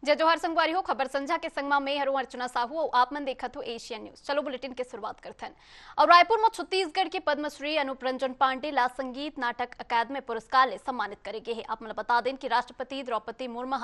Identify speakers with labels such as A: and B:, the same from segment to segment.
A: जय जोहार संगवारी हो। खबर संझा के संगमा में हरू अर्चना साहू और आप मन देखत हो एशियन न्यूज। चलो बुलेटिन के शुरुआत करते हैं। और रायपुर में छत्तीसगढ़ के पद्मश्री अनुप रंजन पांडे ला संगीत नाटक अकादमी पुरस्कार ले सम्मानित करेंगे है। आप मन बता दें कि राष्ट्रपति द्रौपदी मुर्मू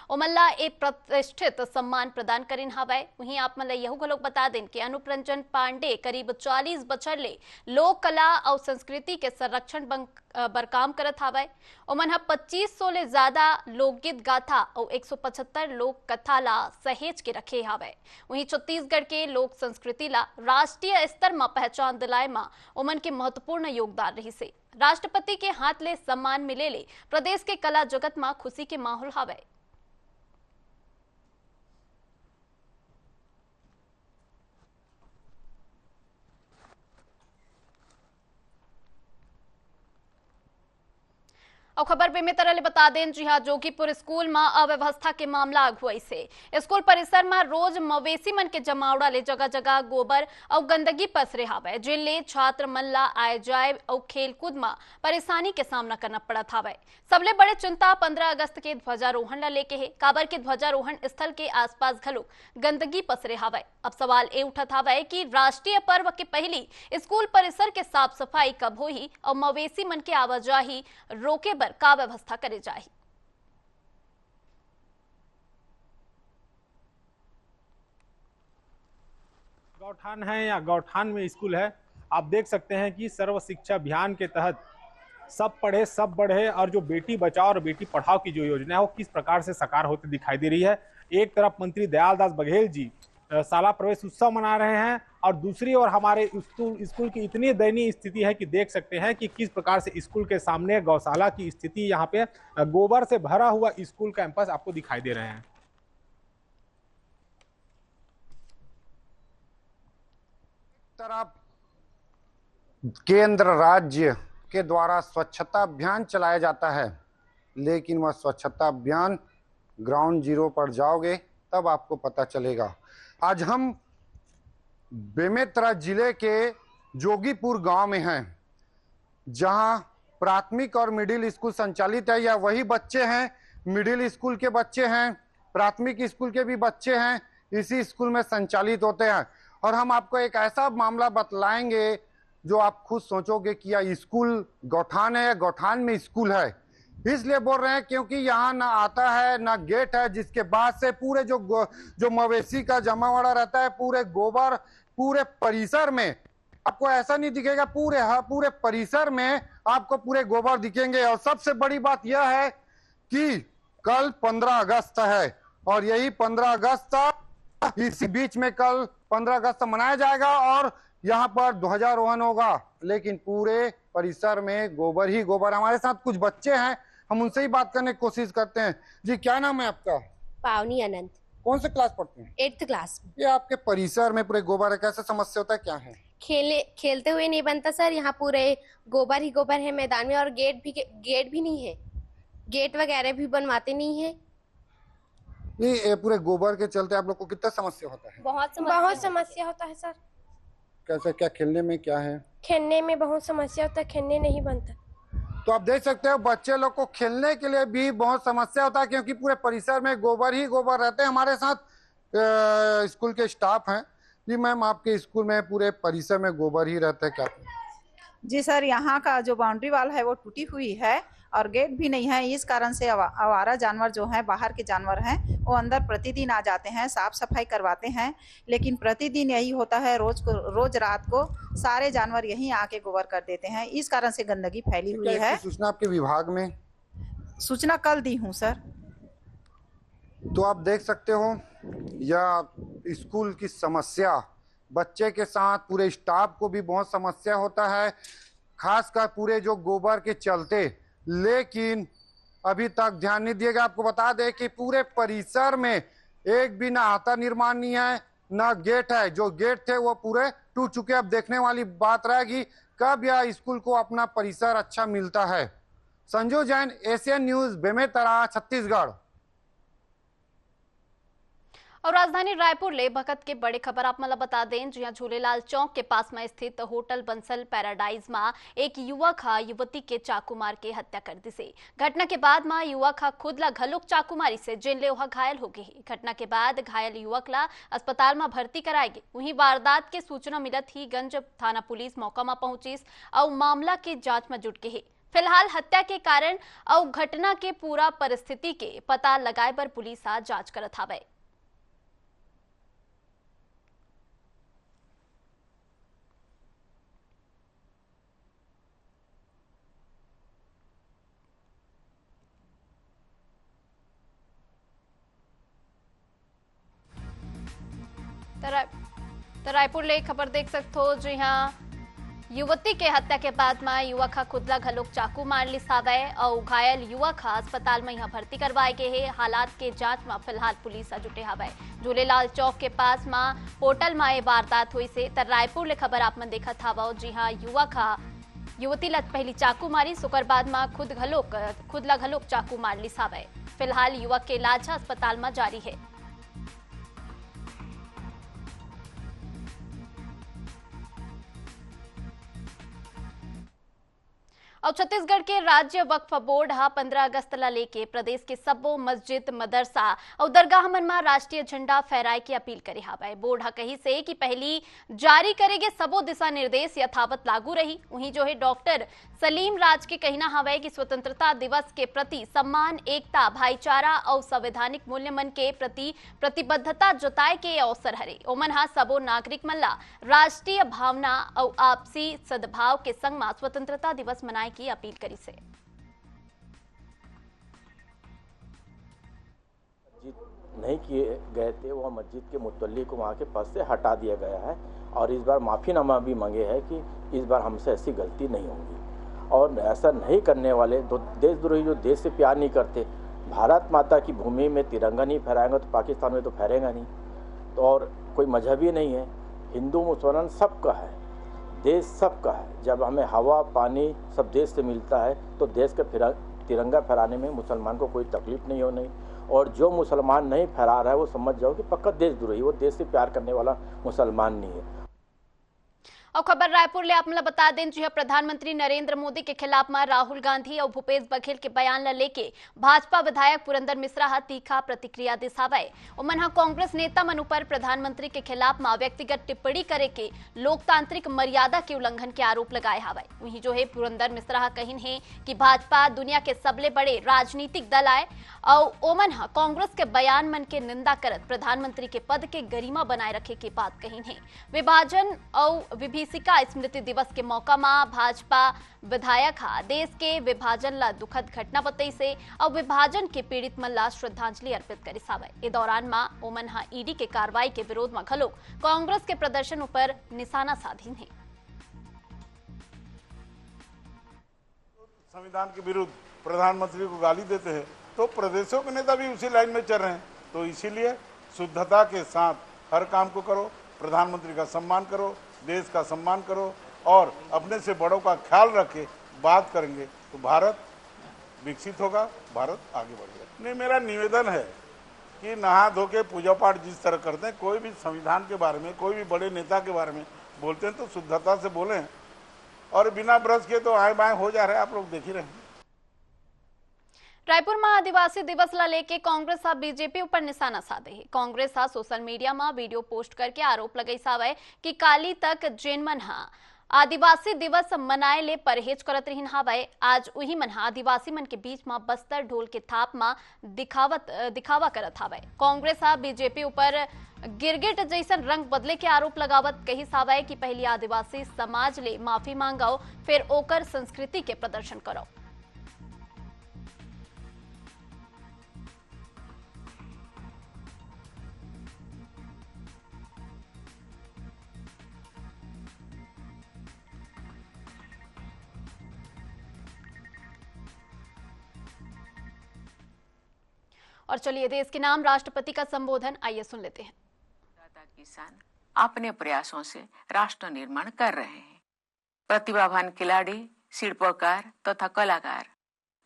A: ओमल्ला एक प्रतिष्ठित सम्मान प्रदान करिन हवै। वहीं आप मन यहू घलोक बता दें कि अनुप रंजन पांडे करीब 40 बछर ले लोक कला और संस्कृति के संरक्षण बर काम करत हवै। ओमन 2500 ले ज्यादा लोकगीत गाथा और 175 लोक कथा ला सहेज के रखे हवै। वहीं छत्तीसगढ़ के लोक संस्कृति ला राष्ट्रीय स्तर में पहचान दिलाए में ओमन के महत्वपूर्ण योगदान रही से। राष्ट्रपति के हाथ ले सम्मान मिले ले प्रदेश के कला जगत में खुशी के माहौल हवै। और खबर में तरह बता दें जी हाँ, जोगीपुर स्कूल में अव्यवस्था के मामला अगुआई से स्कूल परिसर में रोज मवेशी मन के जमावड़ा ले जगह जगह गोबर और गंदगी पसरे हवै, जिनले छात्र मन ला आए जाए और खेलकूद में परेशानी के सामना करना पड़त हवै। सबले बड़े चिंता 15 अगस्त के ध्वजारोहण ला लेके है। काबर के ध्वजारोहण स्थल के आसपास घलो गंदगी पसरे हवै। अब सवाल ए उठत हवै कि राष्ट्रीय पर्व के पहली स्कूल परिसर के साफ सफाई कब होही और मवेशी मन के आवाजाही रोके का व्यवस्था करे जाए।
B: गौठान है या गौठान में स्कूल है। आप देख सकते हैं कि सर्व शिक्षा अभियान के तहत सब पढ़े सब बढ़े और जो बेटी बचाओ और बेटी पढ़ाओ की जो योजना है वो किस प्रकार से साकार होती दिखाई दे रही है। एक तरफ मंत्री दयालदास बघेल जी शाला प्रवेश उत्सव मना रहे हैं और दूसरी ओर हमारे स्कूल की इतनी दयनीय स्थिति है कि देख सकते हैं कि किस प्रकार से स्कूल के सामने गौशाला की स्थिति, यहाँ पे गोबर से भरा हुआ स्कूल कैंपस आपको दिखाई दे रहे हैं।
C: तरफ केंद्र राज्य के द्वारा स्वच्छता अभियान चलाया जाता है, लेकिन वह स्वच्छता अभियान ग्राउंड जीरो पर जाओगे तब आपको पता चलेगा। आज हम बेमेतरा जिले के जोगीपुर गांव में हैं, जहां प्राथमिक और मिडिल स्कूल संचालित है। या वही बच्चे हैं, मिडिल स्कूल के बच्चे हैं, प्राथमिक स्कूल के भी बच्चे हैं, इसी स्कूल में संचालित होते हैं। और हम आपको एक ऐसा मामला बतलाएंगे जो आप खुद सोचोगे कि यह स्कूल गौठान है या गौठान में स्कूल है। इसलिए बोल रहे हैं क्योंकि यहाँ ना आता है ना गेट है, जिसके बाद से पूरे जो मवेशी का जमावड़ा रहता है, पूरे गोबर पूरे परिसर में आपको ऐसा नहीं दिखेगा, पूरे परिसर में आपको पूरे गोबर दिखेंगे। और सबसे बड़ी बात यह है कि कल 15 अगस्त है और यही 15 अगस्त इसी बीच में कल 15 अगस्त मनाया जाएगा और यहाँ पर ध्वजारोहण होगा, लेकिन पूरे परिसर में गोबर ही गोबर। हमारे साथ कुछ बच्चे हैं, हम उनसे ही बात करने की कोशिश करते हैं। जी, क्या नाम है आपका?
D: पावनी अनंत।
C: कौन से क्लास पढ़ते हैं?
D: 8th क्लास में।
C: ये आपके परिसर में पूरे गोबर है, कैसे समस्या होता है, क्या है?
D: खेलते हुए नहीं बनता सर, यहाँ पूरे गोबर ही गोबर है मैदान में। और गेट भी नहीं है, गेट वगैरह भी बनवाते नहीं है।
C: ये पूरे गोबर के चलते आप लोग को कितना समस्या होता है?
D: बहुत समस्या होता है सर।
C: कैसे, क्या खेलने में क्या है?
D: खेलने में बहुत समस्या होता है, खेलने नहीं बनता।
C: तो आप देख सकते हो बच्चे लोग को खेलने के लिए भी बहुत समस्या होता है, क्योंकि पूरे परिसर में गोबर ही गोबर रहते हैं। हमारे साथ स्कूल के स्टाफ हैं। जी मैम, आपके स्कूल में पूरे परिसर में गोबर ही रहता है क्या?
E: जी सर, यहाँ का जो बाउंड्री वाल है वो टूटी हुई है और गेट भी नहीं है। इस कारण से आवारा जानवर जो हैं, बाहर के जानवर हैं, वो अंदर प्रतिदिन आ जाते हैं, साफ सफाई करवाते हैं, लेकिन प्रतिदिन यही होता है। रोज रात को सारे जानवर यहीं आके गोबर कर देते हैं। इस कारण से गंदगी फैली हुई है।
C: सूचना आपके विभाग में?
E: सूचना कल दी हूँ सर।
C: तो आप देख सकते हो यह स्कूल की समस्या, बच्चे के साथ पूरे स्टाफ को भी बहुत समस्या होता है, खासकर पूरे जो गोबर के चलते। लेकिन अभी तक ध्यान नहीं दिएगा। आपको बता दें कि पूरे परिसर में एक भी ना आता निर्माण नहीं है, ना गेट है। जो गेट थे वो पूरे टूट चुके। अब देखने वाली बात रहेगी कब यह स्कूल को अपना परिसर अच्छा मिलता है। Sanju Jain, Asian news, Bemetara, Chhattisgarh.
A: और राजधानी रायपुर ले भगत के बड़े खबर आप मला बता दें जी झूलेलाल चौक के पास में स्थित होटल बंसल पैराडाइज में एक युवक युवती के चाकू मार के हत्या कर दी से। घटना के बाद में युवक खुद ला घलुक चाकू मारी से जेन ले घायल हो गई। घटना के बाद घायल युवक ला अस्पताल में भर्ती कराए गए। वहीं वारदात के सूचना मिलत ही गंज थाना पुलिस मौका में पहुंची और मामला के जांच में जुट गई। फिलहाल हत्या के कारण और घटना के पूरा परिस्थिति के पता लगाए पर पुलिस जांच करत हवे। रायपुर ले खबर देख सकते हो जी हाँ, युवती के हत्या के बाद में युवक खुदला घलोक चाकू मार ली सावे और घायल युवक अस्पताल में यहाँ भर्ती करवाए गए है। हालात के जांच में फिलहाल पुलिस जुटे हवे। झूलेलाल चौक के पास में होटल में वारदात हुई से तर रायपुर ले खबर आप मन देखा था जी हाँ, युवक युवती ला पहली चाकू मारी सुकर बाद में खुदला घलोक चाकू मार ली सावे। फिलहाल युवक के इलाज अस्पताल में जारी है। और छत्तीसगढ़ के राज्य वक्फ बोर्ड 15 अगस्त ला लेके प्रदेश के सबो मस्जिद मदरसा और दरगाह मन में राष्ट्रीय झंडा फहराए की अपील करे हवे। बोर्ड कही से कि पहली जारी करेगे सबो दिशा निर्देश यथावत लागू रही। वहीं जो है डॉक्टर सलीम राज के कहना हवे कि स्वतंत्रता दिवस के प्रति सम्मान, एकता, भाईचारा और संवैधानिक मूल्य मन के प्रति प्रतिबद्धता जताए के अवसर हरे। ओमन सबो नागरिक मन ला राष्ट्रीय भावना और आपसी सद्भाव के संग में स्वतंत्रता दिवस मनाए की अपील करी से।
F: नहीं किए गए थे वह मस्जिद के मुतल्ली को वहाँ के पद से हटा दिया गया है और इस बार माफ़ीनामा भी मांगे है कि इस बार हमसे ऐसी गलती नहीं होगी और ऐसा नहीं करने वाले देशद्रोही जो देश से प्यार नहीं करते, भारत माता की भूमि में तिरंगा नहीं फहराएंगे तो पाकिस्तान में तो फहरेगा नहीं। तो और कोई मजहबी नहीं है, हिंदू मुसलमान सबका है, देश सबका है। जब हमें हवा पानी सब देश से मिलता है तो देश का तिरंगा फहराने में मुसलमान को कोई तकलीफ नहीं होनी। और जो मुसलमान नहीं फहरा रहा है वो समझ जाओ कि पक्का देशद्रोही, वो देश से प्यार करने वाला मुसलमान नहीं है।
A: और खबर रायपुर ले आप बता दें जी प्रधानमंत्री नरेंद्र मोदी के खिलाफ में राहुल गांधी और भूपेश बघेल के बयान ला लेके भाजपा विधायक पुरंदर मिश्रा तीखा प्रतिक्रिया दिसावे। उमन कांग्रेस नेता मन पर प्रधानमंत्री के खिलाफ में व्यक्तिगत टिप्पणी करे के लोकतांत्रिक मर्यादा के उल्लंघन के आरोप लगाए हवे। वहीं जो है पुरंदर मिश्रा कहिन है कि भाजपा दुनिया के सबले बड़े राजनीतिक दल आए और ओमन कांग्रेस के बयान मन के निंदा करत प्रधानमंत्री के पद के गरिमा बनाए रखे की बात कहिन है। विभाजन और विभीषिका स्मृति दिवस के मौका में भाजपा विधायक देश के विभाजन ला दुखद घटना बताई से और विभाजन के पीड़ित मन ला श्रद्धांजलि अर्पित करी सावे। इस दौरान में ओमन ईडी के कार्रवाई के विरोध में घलो कांग्रेस के प्रदर्शन पर निशाना साधीन है।
G: संविधान के विरुद्ध प्रधानमंत्री को गाली देते हैं तो प्रदेशों के नेता भी उसी लाइन में चल रहे हैं। तो इसीलिए शुद्धता के साथ हर काम को करो, प्रधानमंत्री का सम्मान करो, देश का सम्मान करो और अपने से बड़ों का ख्याल रख के बात करेंगे तो भारत विकसित होगा, भारत आगे बढ़ेगा। नहीं, मेरा निवेदन है कि नहा धो के पूजा पाठ जिस तरह करते हैं, कोई भी संविधान के बारे में, कोई भी बड़े नेता के बारे में बोलते हैं तो शुद्धता से बोलें और बिना ब्रश के तो आए बाएं हो जा रहे हैं, आप लोग देख ही रहे हैं।
A: रायपुर में आदिवासी दिवस ला लेके कांग्रेस बीजेपी ऊपर निशाना साधे है। कांग्रेस सोशल मीडिया में वीडियो पोस्ट करके आरोप लगाई सावे कि काली तक जैन मन आदिवासी दिवस मनाए ले परहेज करत रहिन हावे। आज वही मन आदिवासी मन के बीच में बस्तर ढोल के थाप में दिखावा करत हावे। कांग्रेस बीजेपी ऊपर गिरगिट जैसन रंग बदले के आरोप लगावत कही सावे कि पहली आदिवासी समाज ले माफी मांगाओ फिर ओकर संस्कृति के प्रदर्शन करो। और चलिए देश के नाम राष्ट्रपति का संबोधन आइए सुन लेते हैं।
H: किसान अपने प्रयासों से राष्ट्र निर्माण कर रहे हैं। प्रतिभावान खिलाड़ी, शिल्पकार तथा कलाकार,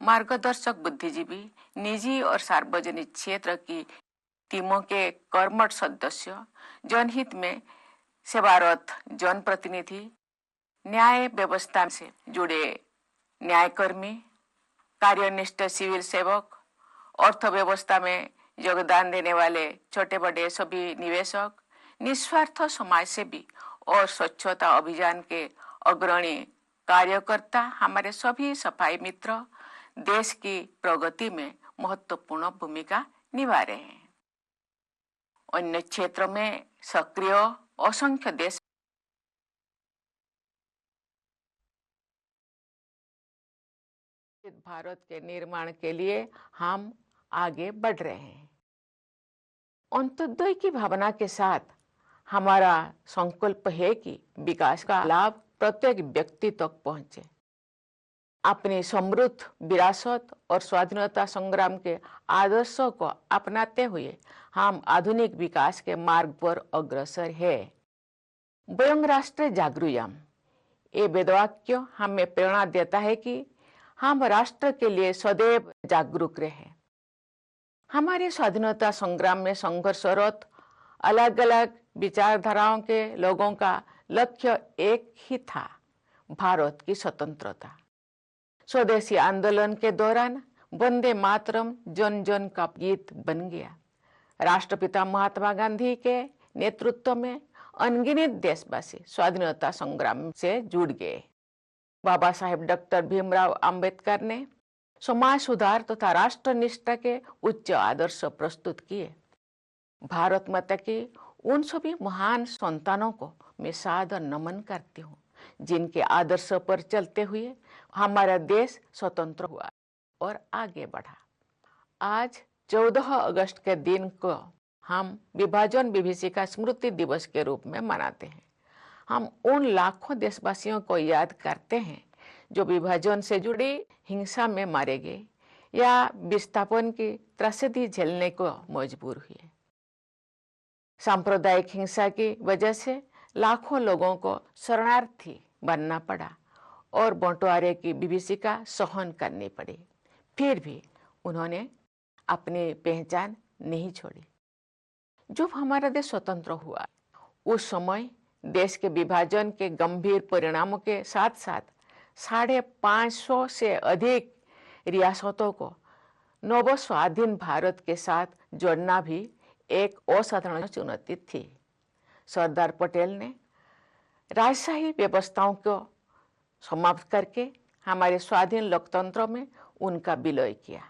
H: मार्गदर्शक बुद्धिजीवी, निजी और सार्वजनिक क्षेत्र की टीमों के कर्मठ सदस्य, जनहित में सेवारत जनप्रतिनिधि, न्याय व्यवस्था से जुड़े न्यायकर्मी, कार्यनिष्ठ सिविल सेवक, अर्थव्यवस्था में योगदान देने वाले छोटे बड़े सभी निवेशक, निस्वार्थ समाजसेवी और स्वच्छता अभियान के अग्रणी कार्यकर्ता, हमारे सभी सफाई मित्र देश की प्रगति में महत्वपूर्ण भूमिका निभा रहे हैं। अन्य क्षेत्र में सक्रिय असंख्य देश भारत के निर्माण के लिए हम आगे बढ़ रहे हैं। अंत्योदय की भावना के साथ हमारा संकल्प है कि विकास का लाभ प्रत्येक व्यक्ति तक पहुंचे। अपनी समृद्ध विरासत और स्वाधीनता संग्राम के आदर्शों को अपनाते हुए हम आधुनिक विकास के मार्ग पर अग्रसर है। वयं राष्ट्र जागृयाम, ये वेदवाक्य हमें प्रेरणा देता है कि हम राष्ट्र के लिए सदैव जागरूक रहे। हमारे स्वाधीनता संग्राम में संघर्षरत अलग अलग विचारधाराओं के लोगों का लक्ष्य एक ही था, भारत की स्वतंत्रता। स्वदेशी आंदोलन के दौरान वंदे मातरम जन जन का गीत बन गया। राष्ट्रपिता महात्मा गांधी के नेतृत्व में अनगिनत देशवासी स्वाधीनता संग्राम से जुड़ गए। बाबा साहेब डॉक्टर भीमराव अंबेडकर ने समाज सुधार तथा राष्ट्र निष्ठा के उच्च आदर्श प्रस्तुत किए। भारत माता की उन सभी महान संतानों को मैं सादर नमन करती हूँ, जिनके आदर्श पर चलते हुए हमारा देश स्वतंत्र हुआ और आगे बढ़ा। आज 14 अगस्त के दिन को हम विभाजन विभीषिका स्मृति दिवस के रूप में मनाते हैं। हम उन लाखों देशवासियों को याद करते हैं जो विभाजन से जुड़ी हिंसा में मारे गए या विस्थापन की त्रासदी झेलने को मजबूर हुए। सांप्रदायिक हिंसा की वजह से लाखों लोगों को शरणार्थी बनना पड़ा और बंटवारे की विभीषिका सहन करनी पड़ी। फिर भी उन्होंने अपनी पहचान नहीं छोड़ी। जब हमारा देश स्वतंत्र हुआ, उस समय देश के विभाजन के गंभीर परिणामों के साथ साथ 550 से अधिक रियासतों को नव स्वाधीन भारत के साथ जोड़ना भी एक असाधारण चुनौती थी। सरदार पटेल ने राजशाही व्यवस्थाओं को समाप्त करके हमारे स्वाधीन लोकतंत्र में उनका विलय किया।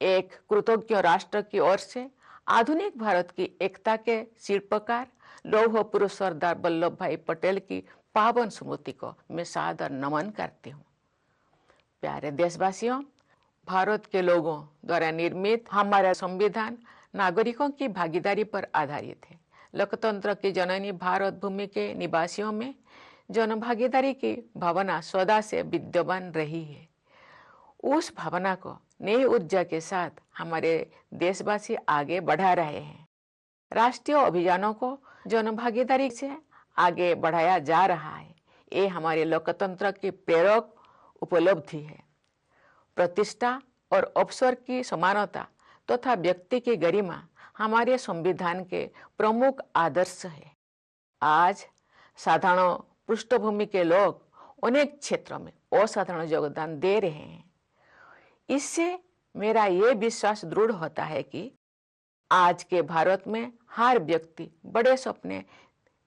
H: एक कृतज्ञ राष्ट्र की ओर से आधुनिक भारत की एकता के शिल्पकार लौह पुरुष सरदार वल्लभ भाई पटेल की पावन स्मृति को मैं सादर नमन करती हूँ। प्यारे देशवासियों, भारत के लोगों द्वारा निर्मित हमारा संविधान नागरिकों की भागीदारी पर आधारित है। लोकतंत्र की जननी भारत भूमि के निवासियों में जनभागीदारी की भावना सदा से विद्यमान रही है। उस भावना को नई ऊर्जा के साथ हमारे देशवासी आगे बढ़ा रहे हैं। राष्ट्रीय अभियानों को जनभागीदारी से आगे बढ़ाया जा रहा है। ये हमारे लोकतंत्र की प्रेरक उपलब्धि है। प्रतिष्ठा और अवसर की समानता तथा व्यक्ति की गरिमा हमारे संविधान के प्रमुख आदर्श है। आज साधारण पृष्ठभूमि के लोग अनेक क्षेत्रों में असाधारण योगदान दे रहे हैं। इससे मेरा ये विश्वास दृढ़ होता है कि आज के भारत में हर व्यक्ति बड़े सपने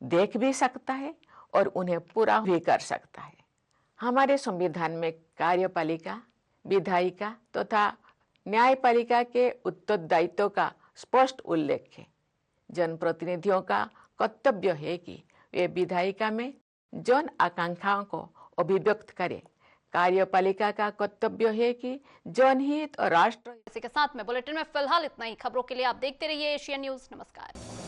H: देख भी सकता है और उन्हें पूरा भी कर सकता है। हमारे संविधान में कार्यपालिका, विधायिका तथा न्यायपालिका के उत्तरदायित्व का स्पष्ट उल्लेख है। जनप्रतिनिधियों का कर्तव्य है कि वे विधायिका में जन आकांक्षाओं को अभिव्यक्त करें। कार्यपालिका का कर्तव्य है कि जनहित और राष्ट्र।
A: इसी के साथ में बुलेटिन में फिलहाल इतना ही। खबरों के लिए आप देखते रहिए एशियन न्यूज। नमस्कार।